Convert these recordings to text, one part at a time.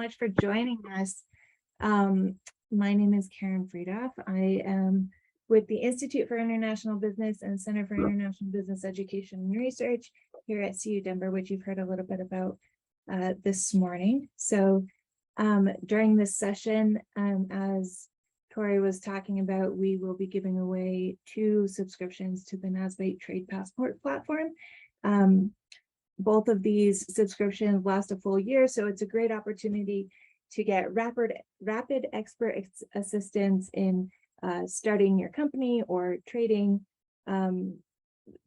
much for joining us. My name is Karen Friedoff. I am with the Institute for International Business and Center for International Business Education and Research here at CU Denver, which you've heard a little bit about this morning. So during this session, as Tori was talking about, we will be giving away 2 subscriptions to the NASBITE Trade Passport platform. Both of these subscriptions last a full year, so it's a great opportunity to get rapid expert assistance in starting your company or trading,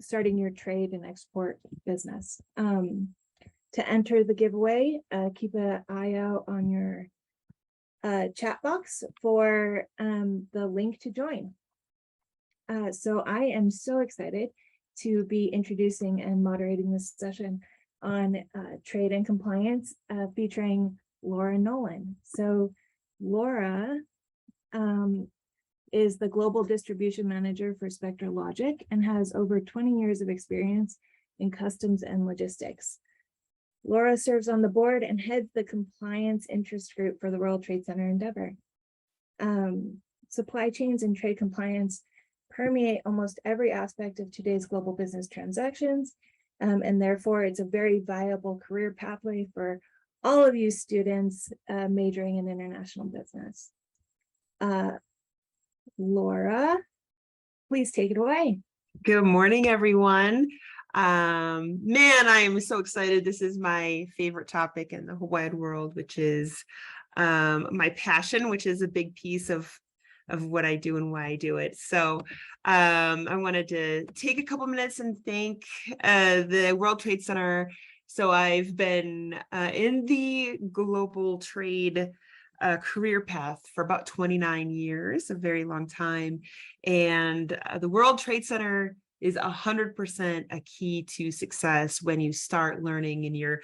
starting your trade and export business. To enter the giveaway, keep an eye out on your chat box for the link to join. So I am so excited to be introducing and moderating this session on trade and compliance featuring Laura Nolan. So Laura is the Global Distribution Manager for Spectra Logic and has over 20 years of experience in customs and logistics. Laura serves on the board and heads the compliance interest group for the World Trade Center in Denver. Supply chains and trade compliance permeate almost every aspect of today's global business transactions, and therefore it's a very viable career pathway for all of you students majoring in international business. Laura, please take it away. Good morning, everyone. Man, I am so excited. This is my favorite topic in the whole wide world, which is my passion, which is a big piece of what I do and why I do it. So I wanted to take a couple minutes and thank the World Trade Center. So I've been in the global trade career path for about 29 years, a very long time. And the World Trade Center is 100% a key to success when you start learning and you're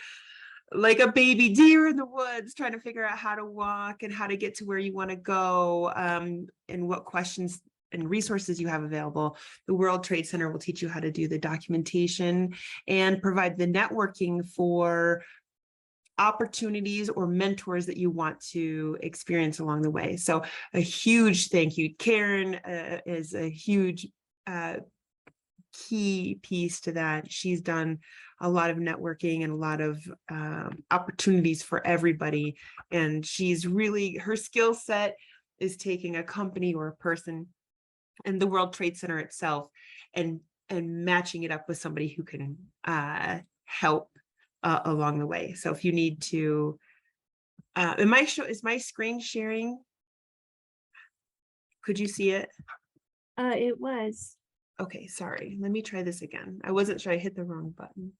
like a baby deer in the woods trying to figure out how to walk and how to get to where you want to go, and what questions and resources you have available. The World Trade Center will teach you how to do the documentation and provide the networking for opportunities or mentors that you want to experience along the way. So a huge thank you. Karen is a huge key piece to that. She's done a lot of networking and a lot of opportunities for everybody. And she's really, her skill set is taking a company or a person and the World Trade Center itself and matching it up with somebody who can help along the way. So if you need to, is my screen sharing? Could you see it? It was. Okay, sorry. Let me try this again. I wasn't sure I hit the wrong button.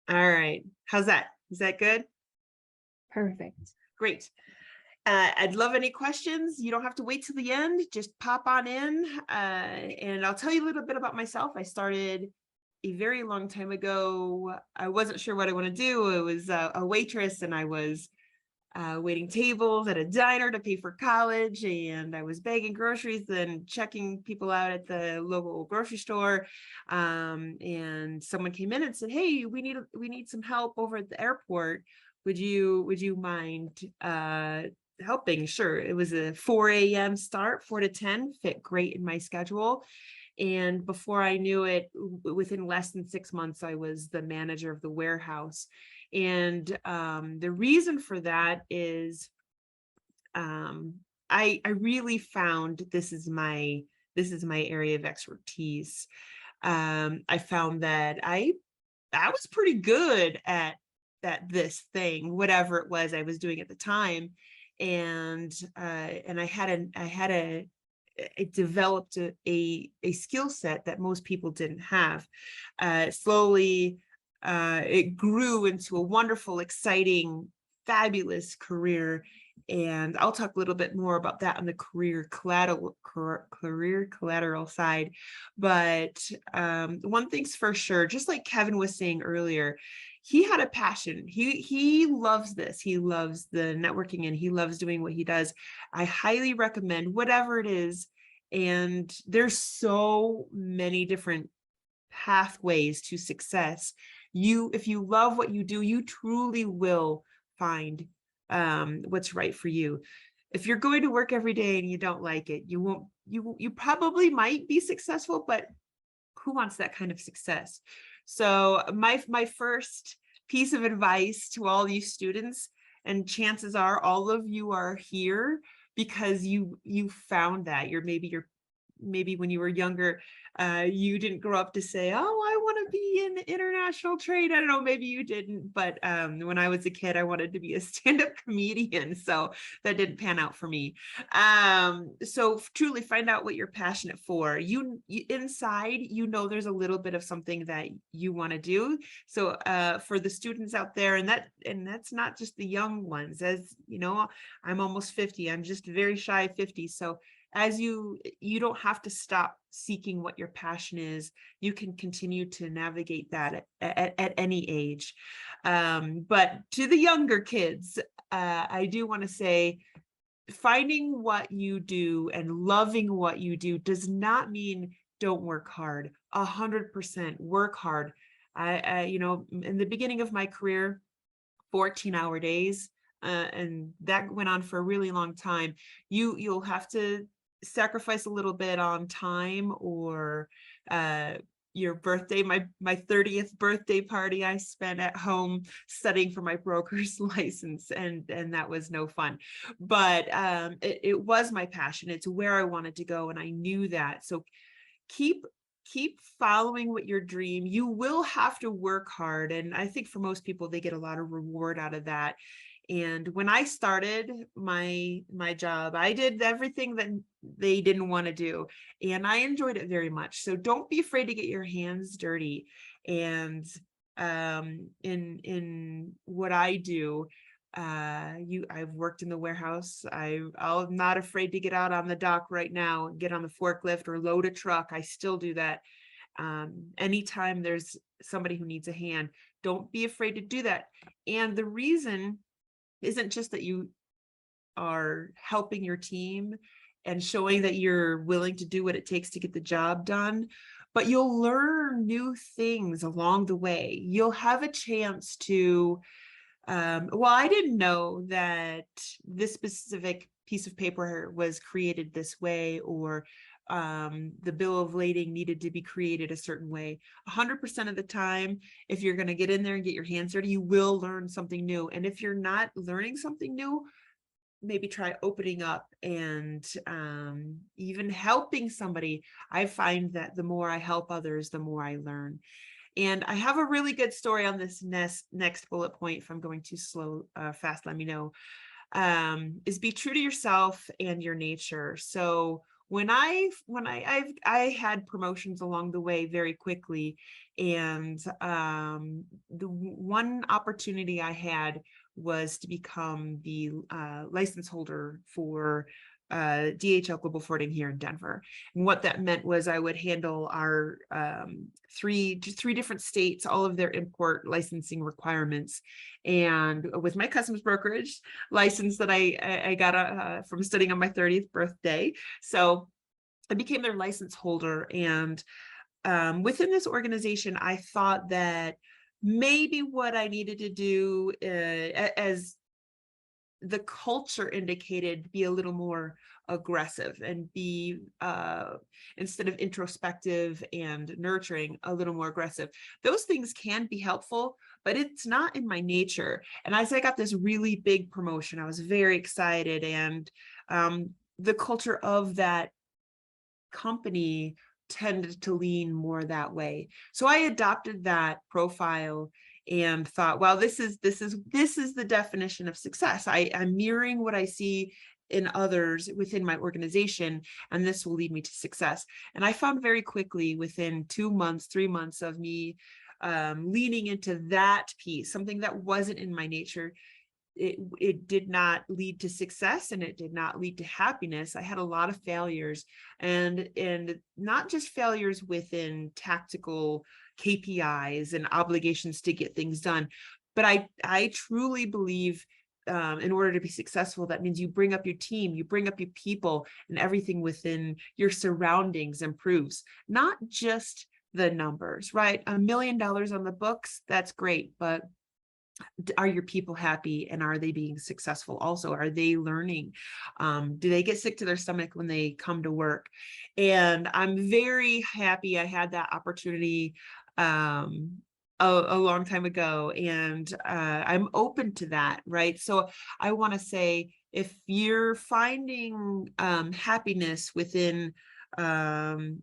All right. How's that? Is that good? Perfect. Great. I'd love any questions. You don't have to wait till the end. Just pop on in and I'll tell you a little bit about myself. I started a very long time ago. I wasn't sure what I want to do. It was a waitress and I was waiting tables at a diner to pay for college, and I was bagging groceries and checking people out at the local grocery store, and someone came in and said, hey, we need some help over at the airport. Would you mind helping? Sure. It was a 4 a.m. start, 4 to 10, fit great in my schedule. And before I knew it, within less than 6 months, I was the manager of the warehouse. And the reason for that is I really found this is my area of expertise. I found that I was pretty good at this thing, whatever it was I was doing at the time, and it developed a skill set that most people didn't have. Slowly, it grew into a wonderful, exciting, fabulous career. And I'll talk a little bit more about that on the career collateral side. But one thing's for sure, just like Kevin was saying earlier, he had a passion. He loves this. He loves the networking and he loves doing what he does. I highly recommend whatever it is. And there's so many different pathways to success. If you love what you do, you truly will find what's right for you. If you're going to work every day and you don't like it, you won't, you probably might be successful, but who wants that kind of success? So my first piece of advice to all you students, and chances are all of you are here because you found that maybe when you were younger, you didn't grow up to say, oh, I want to be in international trade. I don't know, maybe you didn't, but when I was a kid, I wanted to be a stand-up comedian. So that didn't pan out for me. So truly find out what you're passionate for. You inside, there's a little bit of something that you want to do. So for the students out there, and that's not just the young ones, as you know, I'm almost 50. I'm just very shy of 50. So as you don't have to stop seeking what your passion is. You can continue to navigate that at any age. But to the younger kids, I do want to say, finding what you do and loving what you do does not mean don't work hard. 100% work hard. In the beginning of my career, 14-hour days, and that went on for a really long time. You'll have to sacrifice a little bit on time or your birthday. My 30th birthday party I spent at home studying for my broker's license, and that was no fun, but it was my passion. It's where I wanted to go, and I knew that. So keep following what your dream. You will have to work hard, and I think for most people, they get a lot of reward out of that. And when I started my job, I did everything that they didn't want to do, and I enjoyed it very much. So don't be afraid to get your hands dirty. And in what I do, I've worked in the warehouse. I'm not afraid to get out on the dock right now and get on the forklift or load a truck. I still do that. Anytime there's somebody who needs a hand, don't be afraid to do that. And the reason isn't just that you are helping your team and showing that you're willing to do what it takes to get the job done, but you'll learn new things along the way. You'll have a chance to, I didn't know that this specific piece of paper was created this way, or the bill of lading needed to be created a certain way. 100% of the time, if you're going to get in there and get your hands dirty, you will learn something new. And if you're not learning something new, maybe try opening up and even helping somebody. I find that the more I help others, the more I learn. And I have a really good story on this next bullet point. If I'm going too slow, fast, let me know. Is be true to yourself and your nature. So when I had promotions along the way very quickly, and the one opportunity I had was to become the license holder for DHL Global Forwarding here in Denver. And what that meant was I would handle our three different states, all of their import licensing requirements. And with my customs brokerage license that I got from studying on my 30th birthday. So I became their license holder. And within this organization, I thought that maybe what I needed to do, as the culture indicated, be a little more aggressive and be instead of introspective and nurturing, a little more aggressive. Those things can be helpful, but it's not in my nature. And as I got this really big promotion, I was very excited, and the culture of that company tended to lean more that way. So I adopted that profile and thought, well, this is the definition of success. I'm mirroring what I see in others within my organization, and this will lead me to success. And I found very quickly, within 2 months, 3 months of me leaning into that piece, something that wasn't in my nature, it did not lead to success, and it did not lead to happiness. I had a lot of failures, and not just failures within tactical KPIs and obligations to get things done, but I truly believe in order to be successful, that means you bring up your team, you bring up your people, and everything within your surroundings improves, not just the numbers, right? $1 million on the books, that's great, but are your people happy, and are they being successful? Also, are they learning? Do they get sick to their stomach when they come to work? And I'm very happy I had that opportunity a long time ago, and I'm open to that, right? So I want to say, if you're finding happiness within in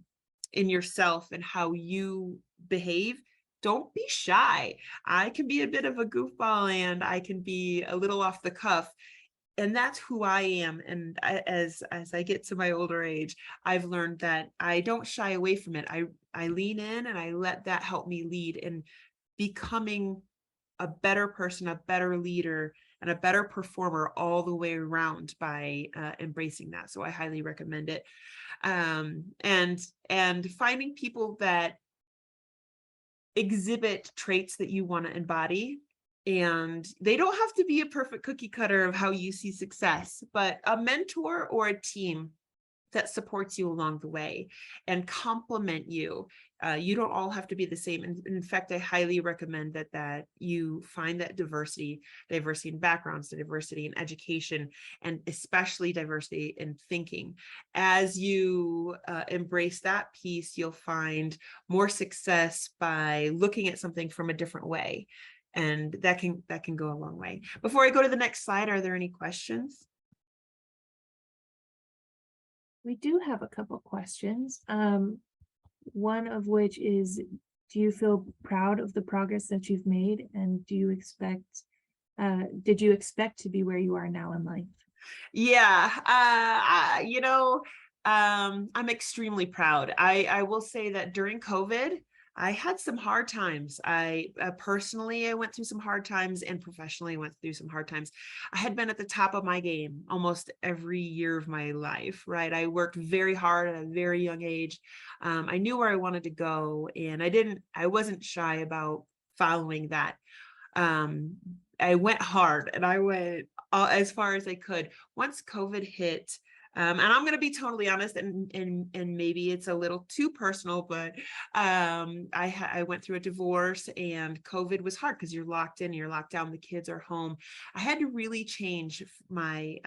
yourself and how you behave, don't be shy. I can be a bit of a goofball, and I can be a little off the cuff, and that's who I am. And as I get to my older age, I've learned that I don't shy away from it. I lean in, and I let that help me lead in becoming a better person, a better leader, and a better performer all the way around by embracing that. So I highly recommend it. And finding people that exhibit traits that you want to embody. And they don't have to be a perfect cookie cutter of how you see success, but a mentor or a team that supports you along the way and complement you. You don't all have to be the same. And in fact, I highly recommend that you find that diversity in backgrounds, diversity in education, and especially diversity in thinking. As you embrace that piece, you'll find more success by looking at something from a different way. And that can go a long way. Before I go to the next slide, are there any questions? We do have a couple questions. One of which is, do you feel proud of the progress that you've made? And did you expect to be where you are now in life? Yeah, I'm extremely proud. I will say that during COVID, I had some hard times. I personally, I went through some hard times, and professionally went through some hard times. I had been at the top of my game almost every year of my life, right? I worked very hard at a very young age. I knew where I wanted to go, and I wasn't shy about following that. um, I went hard, and I went as far as I could. Once COVID hit, and I'm going to be totally honest, and maybe it's a little too personal, but I went through a divorce, and COVID was hard because you're locked in, you're locked down, the kids are home. I had to really change my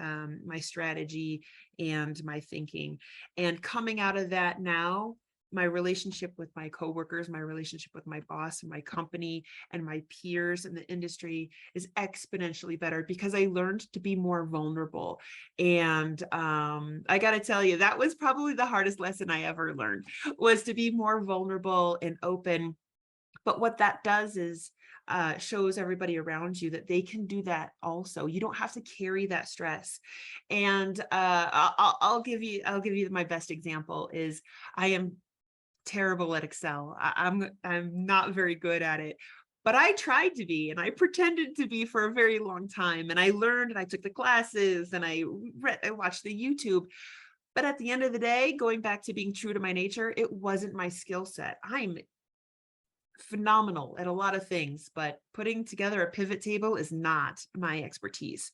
strategy and my thinking. And coming out of that now, my relationship with my coworkers, my relationship with my boss and my company and my peers in the industry is exponentially better because I learned to be more vulnerable. And I got to tell you, that was probably the hardest lesson I ever learned, was to be more vulnerable and open. But what that does is shows everybody around you that they can do that also. You don't have to carry that stress. And I'll give you my best example is, I am terrible at Excel. I'm not very good at it, but I tried to be, and I pretended to be for a very long time. And I learned, and I took the classes, and I watched the YouTube. But at the end of the day, going back to being true to my nature, it wasn't my skill set. I'm phenomenal at a lot of things, but putting together a pivot table is not my expertise.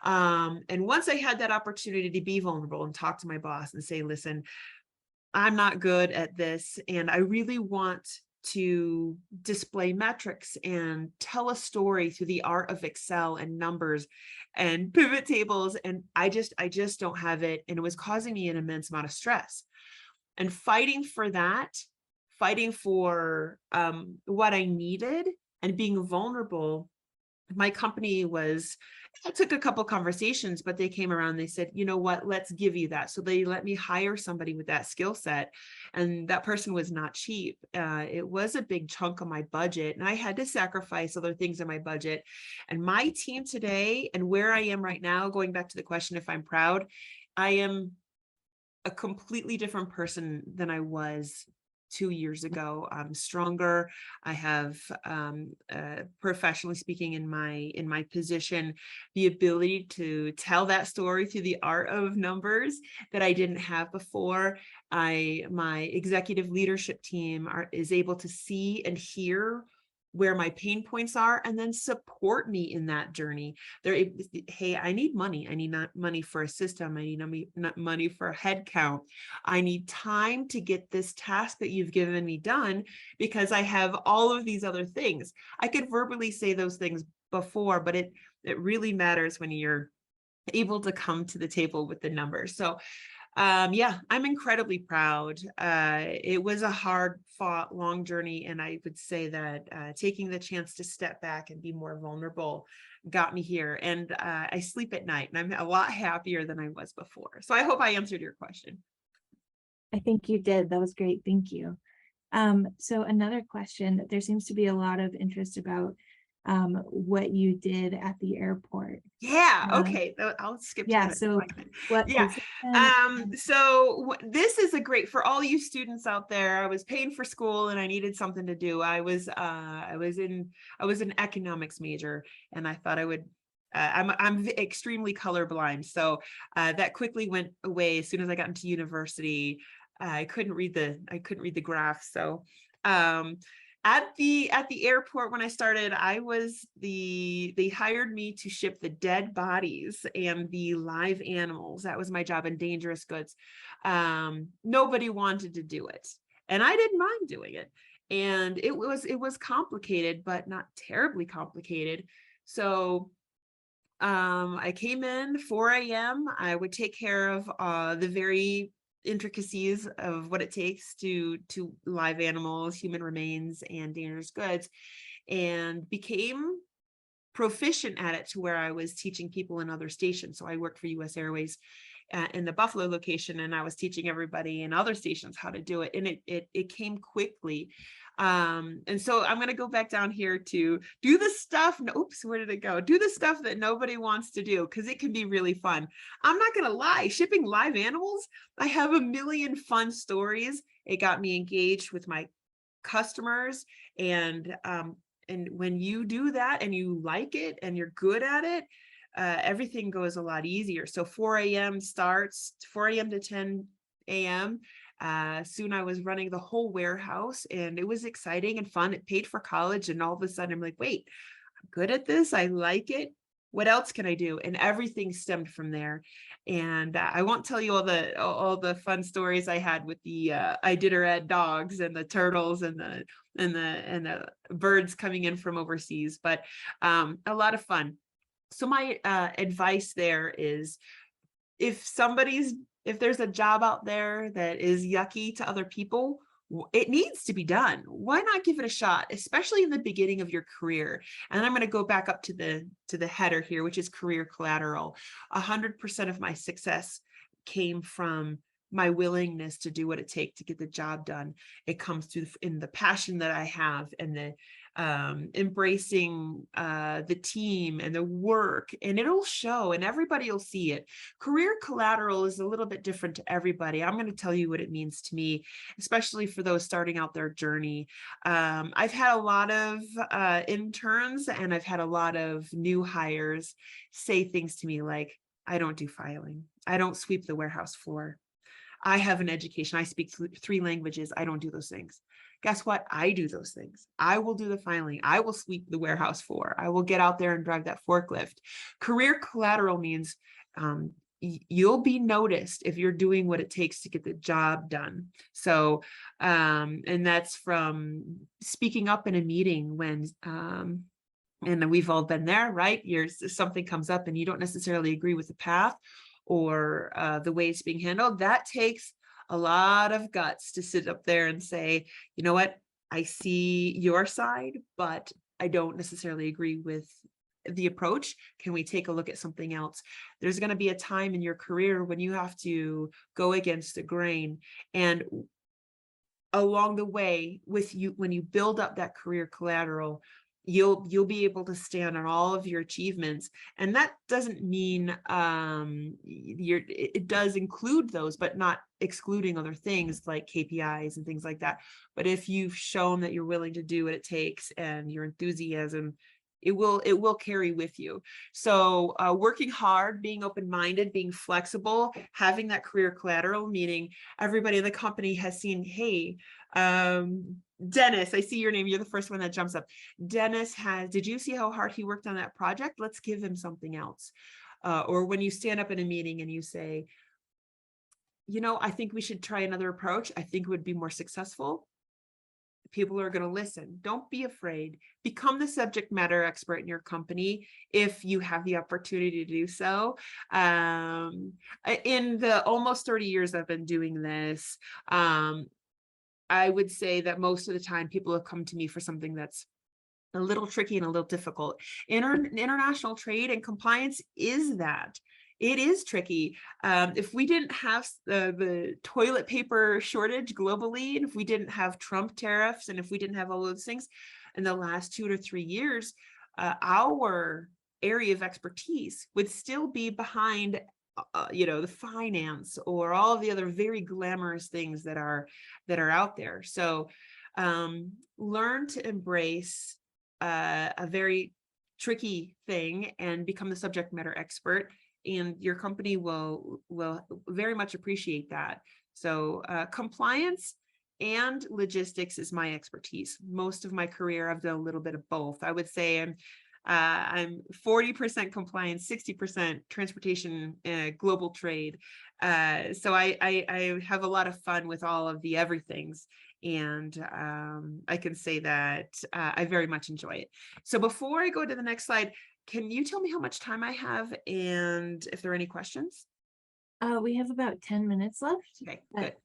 And once I had that opportunity to be vulnerable and talk to my boss and say, listen, I'm not good at this, and I really want to display metrics and tell a story through the art of Excel and numbers and pivot tables. And I just don't have it. And it was causing me an immense amount of stress. And fighting for that, fighting for what I needed, and being vulnerable. My company it took a couple conversations, but they came around, they said, you know what, let's give you that. So they let me hire somebody with that skill set. And that person was not cheap. It was a big chunk of my budget, and I had to sacrifice other things in my budget. And my team today, and where I am right now, going back to the question if I'm proud, I am a completely different person than I was 2 years ago. I'm stronger. I have, professionally speaking, in my position, the ability to tell that story through the art of numbers that I didn't have before. My executive leadership team is able to see and hear where my pain points are, and then support me in that journey. Hey, I need money. I need not money for a system. I need not money for a head count. I need time to get this task that you've given me done, because I have all of these other things. I could verbally say those things before, but it really matters when you're able to come to the table with the numbers. So yeah, I'm incredibly proud. It was a hard fought, long journey. And I would say that taking the chance to step back and be more vulnerable got me here. And I sleep at night and I'm a lot happier than I was before. So I hope I answered your question. I think you did. That was great. Thank you. So another question, there seems to be a lot of interest about what you did at the airport. Yeah, Um, okay. I'll skip to the yeah, next so slide. what Yeah. position? So this is a great for all you students out there. I was paying for school and I needed something to do. I was an economics major and I thought I would I'm extremely colorblind. So that quickly went away as soon as I got into university. I couldn't read the graphs. So um at the airport when I started, they hired me to ship the dead bodies and the live animals. That was my job in dangerous goods. Nobody wanted to do it. And I didn't mind doing it. And it was complicated, but not terribly complicated. So I came in 4 a.m. I would take care of the very intricacies of what it takes to live animals, human remains, and dangerous goods, and became proficient at it to where I was teaching people in other stations. So I worked for US Airways in the Buffalo location, and I was teaching everybody in other stations how to do it. And it came quickly. And so I'm going to go back down here to do the stuff. Oops, where did it go? Do the stuff that nobody wants to do because it can be really fun. I'm not going to lie, shipping live animals, I have a million fun stories. It got me engaged with my customers, and when you do that and you like it and you're good at it, everything goes a lot easier. So 4 a.m. starts, 4 a.m. to 10 a.m. Soon I was running the whole warehouse and it was exciting and fun. It paid for college. And all of a sudden I'm like, wait, I'm good at this. I like it. What else can I do? And everything stemmed from there. And I won't tell you all the fun stories I had with the Iditarod dogs and the turtles and the birds coming in from overseas, but a lot of fun. So my advice there is if there's a job out there that is yucky to other people, it needs to be done. Why not give it a shot, especially in the beginning of your career? And I'm going to go back up to the header here, which is career collateral. 100% of my success came from my willingness to do what it takes to get the job done. It comes through in the passion that I have and the embracing the team and the work, and it'll show and everybody will see it. Career collateral is a little bit different to everybody. I'm going to tell you what it means to me, especially for those starting out their journey. I've had a lot of interns and I've had a lot of new hires say things to me like, I don't do filing. I don't sweep the warehouse floor. I have an education. I speak 3 languages. I don't do those things. Guess what? I do those things. I will do the filing. I will sweep the warehouse floor. I will get out there and drive that forklift. Career collateral means you'll be noticed if you're doing what it takes to get the job done. So, and that's from speaking up in a meeting when, and we've all been there, right? Something comes up and you don't necessarily agree with the path or the way it's being handled. That takes a lot of guts to sit up there and say, you know what, I see your side, but I don't necessarily agree with the approach. Can we take a look at something else? There's going to be a time in your career when you have to go against the grain, and along the way with you, when you build up that career collateral, you'll be able to stand on all of your achievements. And that doesn't mean it does include those, but not excluding other things like KPIs and things like that. But if you've shown that you're willing to do what it takes and your enthusiasm, it will carry with you. So working hard, being open-minded, being flexible, having that career collateral, meaning everybody in the company has seen, hey, Dennis, I see your name. You're the first one that jumps up. Dennis did you see how hard he worked on that project? Let's give him something else. Or when you stand up in a meeting and you say, you know, I think we should try another approach. I think it would be more successful. People are going to listen. Don't be afraid. Become the subject matter expert in your company if you have the opportunity to do so. In the almost 30 years I've been doing this, I would say that most of the time people have come to me for something that's a little tricky and a little difficult. International trade and compliance is that. It is tricky. If we didn't have the toilet paper shortage globally, and if we didn't have Trump tariffs, and if we didn't have all those things in the last 2 to 3 years, our area of expertise would still be behind the finance or all of the other very glamorous things that are out there. So learn to embrace a very tricky thing and become the subject matter expert, and your company will very much appreciate that. So compliance and logistics is my expertise. Most of my career I've done a little bit of both. I would say I'm 40% compliance, 60% transportation, global trade. So I have a lot of fun with all of the everythings. And I can say that I very much enjoy it. So before I go to the next slide, can you tell me how much time I have and if there are any questions? We have about 10 minutes left. Okay, but,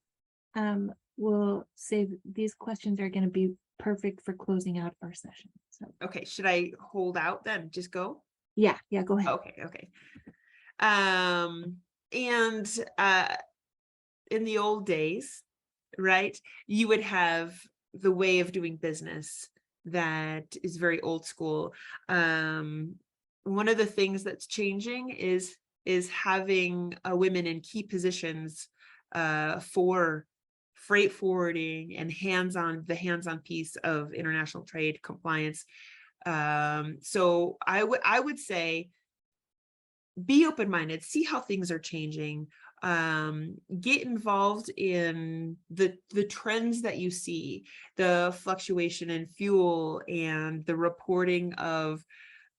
good. We'll save, these questions are going to be perfect for closing out our session. So Okay, should I hold out then? Just go? yeah, go ahead. Okay. And in the old days, right, you would have the way of doing business that is very old school. One of the things that's changing is having women in key positions for freight forwarding and the hands-on piece of international trade compliance. So I would say be open-minded, see how things are changing, get involved in the trends that you see, the fluctuation in fuel and the reporting of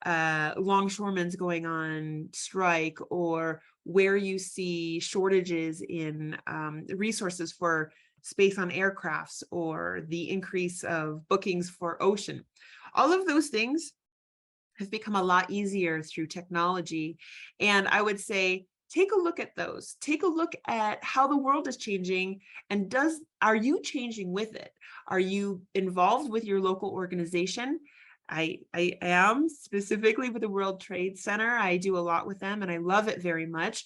longshoremen's going on strike, or where you see shortages in resources for space on aircrafts, or the increase of bookings for ocean. All of those things have become a lot easier through technology. And I would say, take a look at those. Take a look at how the world is changing, and are you changing with it? Are you involved with your local organization? I am, specifically with the World Trade Center. I do a lot with them and I love it very much.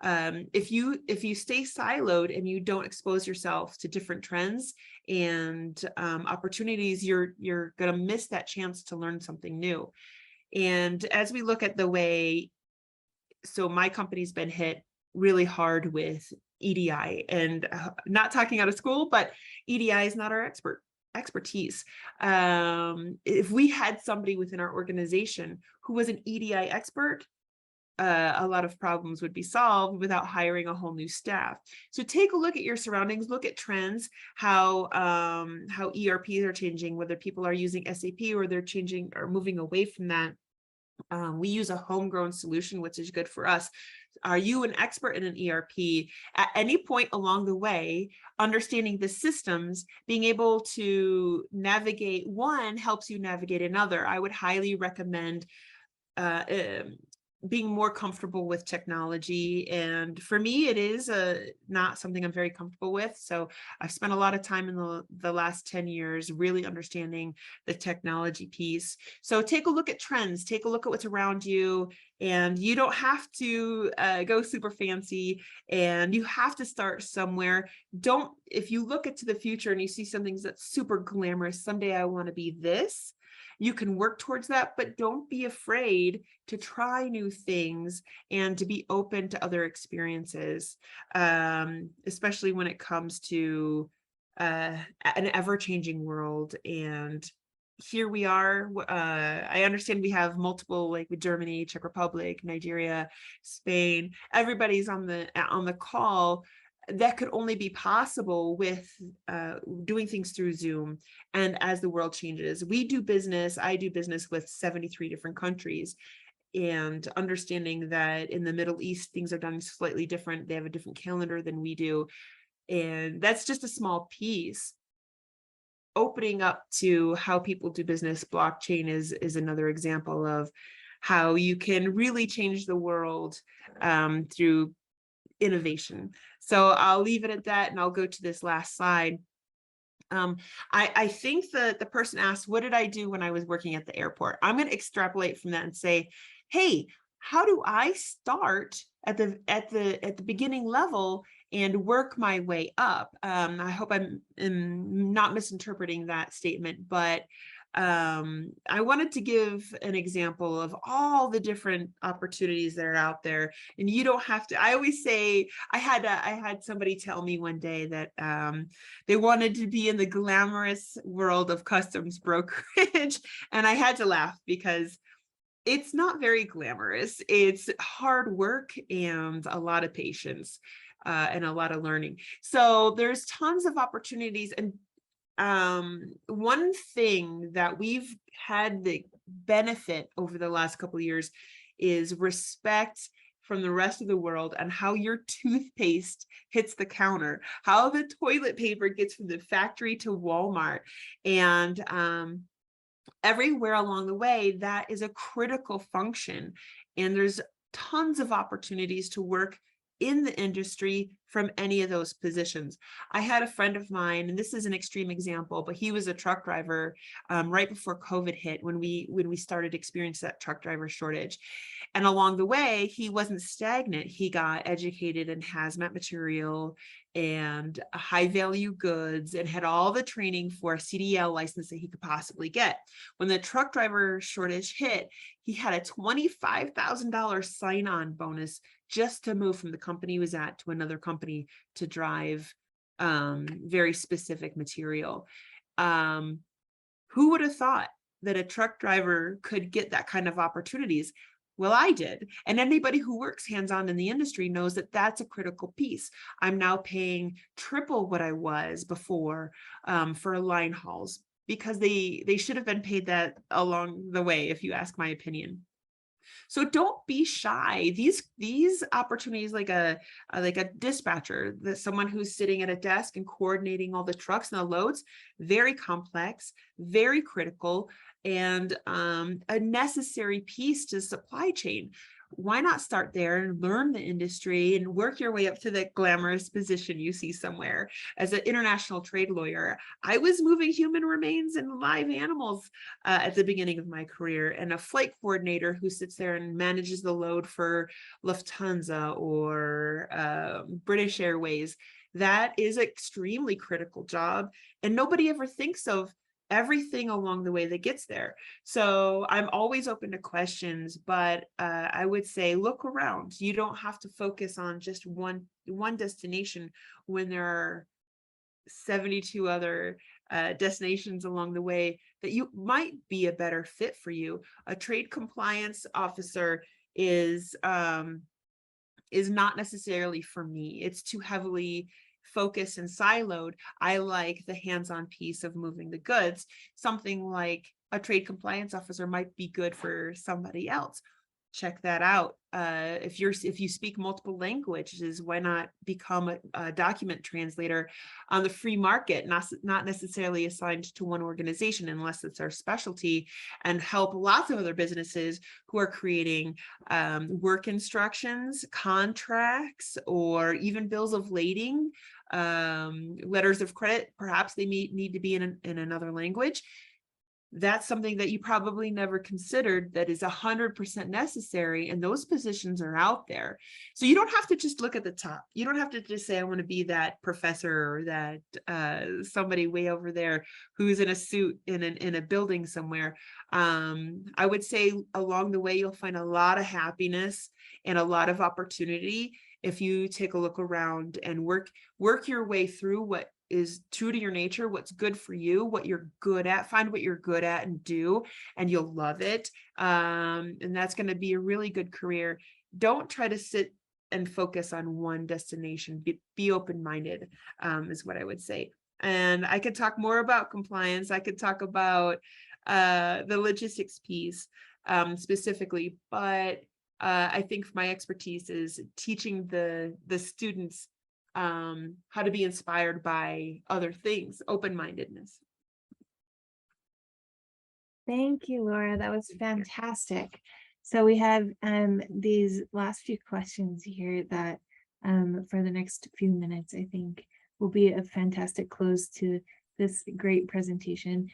If you stay siloed and you don't expose yourself to different trends and opportunities, you're going to miss that chance to learn something new. And as we look at the way, so my company's been hit really hard with EDI, and not talking out of school, but EDI is not our expertise. If we had somebody within our organization who was an EDI expert, a lot of problems would be solved without hiring a whole new staff. So take a look at your surroundings, look at trends, how ERPs are changing, whether people are using SAP or they're changing or moving away from that. We use a homegrown solution, which is good for us. Are you an expert in an ERP? At any point along the way, understanding the systems, being able to navigate one helps you navigate another. I would highly recommend being more comfortable with technology. And for me, it is not something I'm very comfortable with. So I've spent a lot of time in the last 10 years really understanding the technology piece. So take a look at trends, take a look at what's around you, and you don't have to go super fancy, and you have to start somewhere. If you look into the future and you see something that's super glamorous, someday I want to be this, you can work towards that, but don't be afraid to try new things and to be open to other experiences, especially when it comes to an ever-changing world. And here we are. I understand we have multiple, like with Germany, Czech Republic, Nigeria, Spain. Everybody's on the call. That could only be possible with doing things through Zoom. And as the world changes, I do business with 73 different countries, and understanding that in the Middle East, things are done slightly different. They have a different calendar than we do. And that's just a small piece. opening up to how people do business. Blockchain is another example of how you can really change the world through innovation. So I'll leave it at that, and I'll go to this last slide. I think the person asked, what did I do when I was working at the airport? I'm going to extrapolate from that and say, hey, how do I start at the beginning level and work my way up? I hope I'm not misinterpreting that statement, but I wanted to give an example of all the different opportunities that are out there. And you don't have to, I always say, I had somebody tell me one day that they wanted to be in the glamorous world of customs brokerage. And I had to laugh because it's not very glamorous. It's hard work and a lot of patience and a lot of learning. So there's tons of opportunities. And one thing that we've had the benefit over the last couple of years is respect from the rest of the world and how your toothpaste hits the counter, how the toilet paper gets from the factory to Walmart. And everywhere along the way, that is a critical function. And there's tons of opportunities to work in the industry from any of those positions. I had a friend of mine, and this is an extreme example, but he was a truck driver right before COVID hit, when we started experiencing that truck driver shortage. And along the way, he wasn't stagnant. He got educated in hazmat material and high value goods and had all the training for a CDL license that he could possibly get. When the truck driver shortage hit, he had a $25,000 sign-on bonus just to move from the company he was at to another company to drive very specific material. Who would have thought that a truck driver could get that kind of opportunities? Well, I did. And anybody who works hands-on in the industry knows that that's a critical piece. I'm now paying triple what I was before for line hauls, because they should have been paid that along the way, if you ask my opinion. So don't be shy. These opportunities, like a dispatcher, someone who's sitting at a desk and coordinating all the trucks and the loads, very complex, very critical, and a necessary piece to supply chain. Why not start there and learn the industry and work your way up to the glamorous position you see somewhere? As an international trade lawyer, I was moving human remains and live animals at the beginning of my career, and a flight coordinator who sits there and manages the load for Lufthansa or British Airways. That is an extremely critical job, and nobody ever thinks of everything along the way that gets there. So I'm always open to questions, but I would say look around. You don't have to focus on just one destination when there are 72 other destinations along the way that you might be a better fit for you. A trade compliance officer is not necessarily for me. It's too heavily focused and siloed. I like the hands-on piece of moving the goods. Something like a trade compliance officer might be good for somebody else. Check that out. If you speak multiple languages, why not become a document translator on the free market, not necessarily assigned to one organization unless it's our specialty, and help lots of other businesses who are creating work instructions, contracts, or even bills of lading, letters of credit. Perhaps they need to be in another language. That's something that you probably never considered that is 100% necessary, and those positions are out there. So you don't have to just look at the top. You don't have to just say, I want to be that professor or that somebody way over there who's in a suit in a building somewhere. I would say along the way, you'll find a lot of happiness and a lot of opportunity if you take a look around and work your way through what is true to your nature, what's good for you, what you're good at. Find what you're good at and do, and you'll love it. And that's going to be a really good career. Don't try to sit and focus on one destination. Be open-minded, is what I would say. And I could talk more about compliance. I could talk about the logistics piece specifically, but I think my expertise is teaching the students how to be inspired by other things, open-mindedness. Thank you, Laura. That was fantastic. So we have these last few questions here that for the next few minutes, I think will be a fantastic close to this great presentation.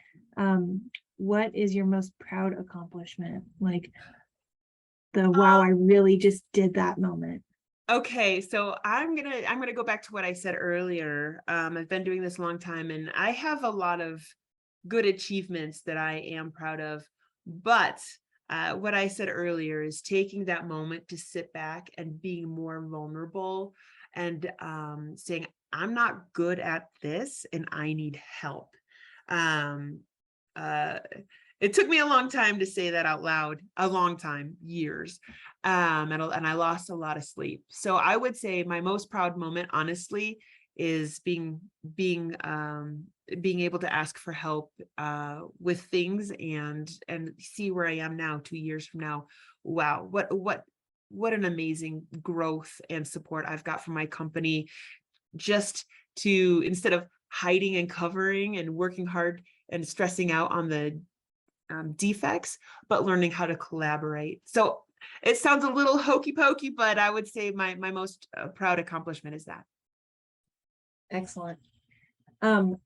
What is your most proud accomplishment? Like the wow, I really just did that moment. Okay, so I'm gonna go back to what I said earlier. I've been doing this a long time, and I have a lot of good achievements that I am proud of. But what I said earlier is taking that moment to sit back and being more vulnerable and saying, I'm not good at this and I need help. Um, uh, it took me a long time to say that out loud, a long time, years. And I lost a lot of sleep. So I would say my most proud moment, honestly, is being able to ask for help with things and see where I am now 2 years from now. Wow, what an amazing growth and support I've got from my company, just to, instead of hiding and covering and working hard and stressing out on the defects, but learning how to collaborate. So it sounds a little hokey pokey, but I would say my most proud accomplishment is that. Excellent. On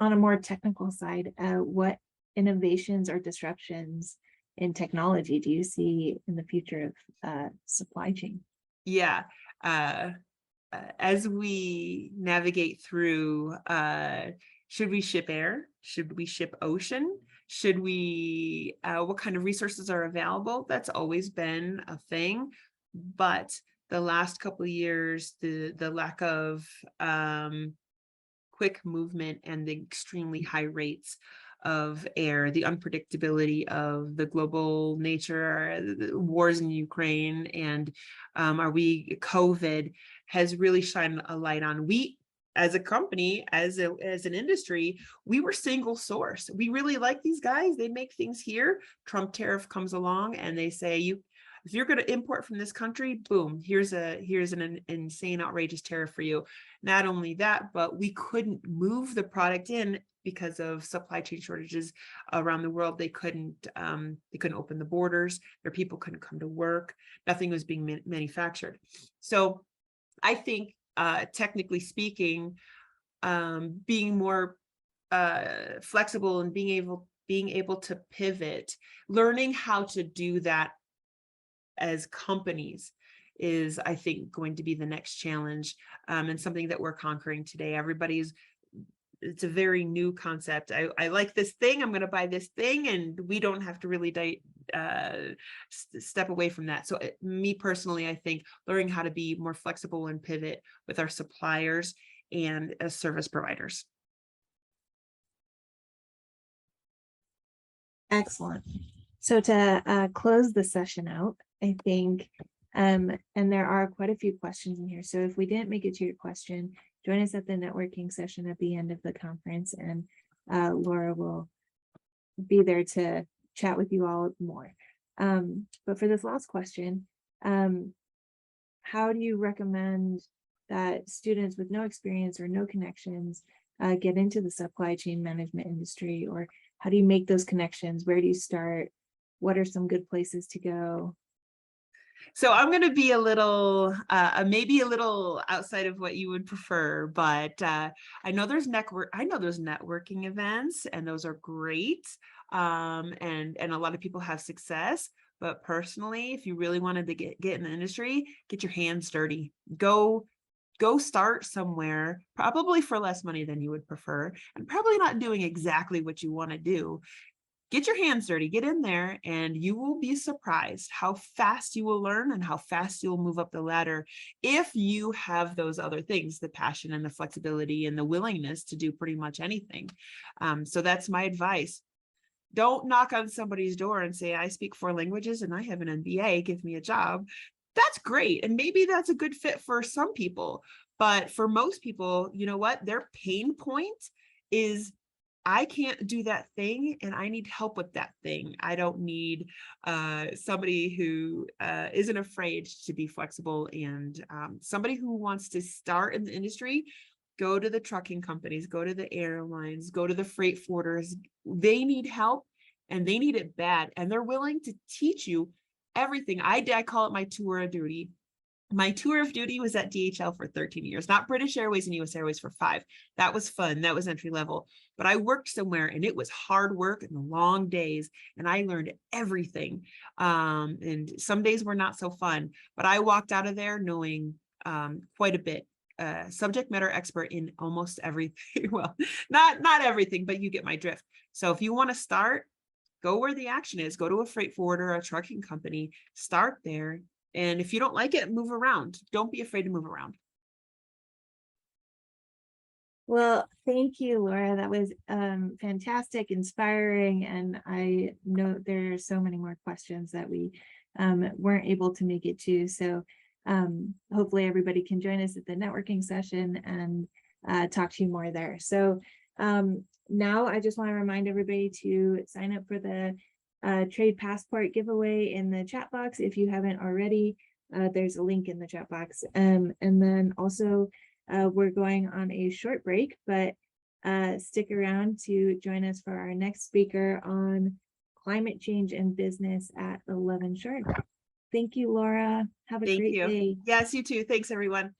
a more technical side, what innovations or disruptions in technology do you see in the future of supply chain? Yeah. Uh, as we navigate through, should we ship air? Should we ship ocean? Should we, what kind of resources are available? That's always been a thing. But the last couple of years, the lack of quick movement and the extremely high rates of air, the unpredictability of the global nature, the wars in Ukraine, and COVID has really shined a light on. We, as a company, as an industry, we were single source. We really like these guys. They make things here. Trump tariff comes along and they say, if you're going to import from this country, boom, here's an insane, outrageous tariff for you. Not only that, but we couldn't move the product in because of supply chain shortages around the world. They couldn't open the borders. Their people couldn't come to work. Nothing was being manufactured. So I think, technically speaking, being more flexible and being able to pivot, learning how to do that as companies is, I think, going to be the next challenge, and something that we're conquering today. It's a very new concept. I like this thing, I'm going to buy this thing, and we don't have to really step away from that. So me personally, I think learning how to be more flexible and pivot with our suppliers and as service providers. Excellent. So to close the session out, I think, and there are quite a few questions in here. So if we didn't make it to your question, join us at the networking session at the end of the conference, and Laura will be there to chat with you all more. But for this last question, how do you recommend that students with no experience or no connections get into the supply chain management industry? Or how do you make those connections? Where do you start? What are some good places to go? So I'm going to be a little, maybe a little outside of what you would prefer, but I know there's networking events, and those are great, and a lot of people have success. But personally, if you really wanted to get in the industry, get your hands dirty. Go start somewhere, probably for less money than you would prefer, and probably not doing exactly what you want to do. Get your hands dirty, get in there, and you will be surprised how fast you will learn and how fast you'll move up the ladder if you have those other things, the passion and the flexibility and the willingness to do pretty much anything. So that's my advice. Don't knock on somebody's door and say, I speak 4 languages and I have an MBA, give me a job. That's great. And maybe that's a good fit for some people. But for most people, you know what? Their pain point is, I can't do that thing and I need help with that thing. I don't need somebody who isn't afraid to be flexible, and somebody who wants to start in the industry. Go to the trucking companies, go to the airlines, go to the freight forwarders. They need help, and they need it bad, and they're willing to teach you everything. I call it my tour of duty. My tour of duty was at DHL for 13 years, not British Airways and US Airways for 5. That was fun. That was entry level. But I worked somewhere and it was hard work and long days, and I learned everything. And some days were not so fun, but I walked out of there knowing quite a bit. Subject matter expert in almost everything. Well, not everything, but you get my drift. So if you want to start, go where the action is. Go to a freight forwarder, a trucking company, start there. And if you don't like it, move around. Don't be afraid to move around. Well, thank you, Laura. That was fantastic, inspiring, and I know there are so many more questions that we weren't able to make it to. So hopefully everybody can join us at the networking session and talk to you more there. So now I just want to remind everybody to sign up for the trade passport giveaway in the chat box if you haven't already. There's a link in the chat box. And then also we're going on a short break, but stick around to join us for our next speaker on climate change and business at 11 sharp. Thank you, Laura. Have a Thank great you. day. Yes, you too. Thanks, everyone.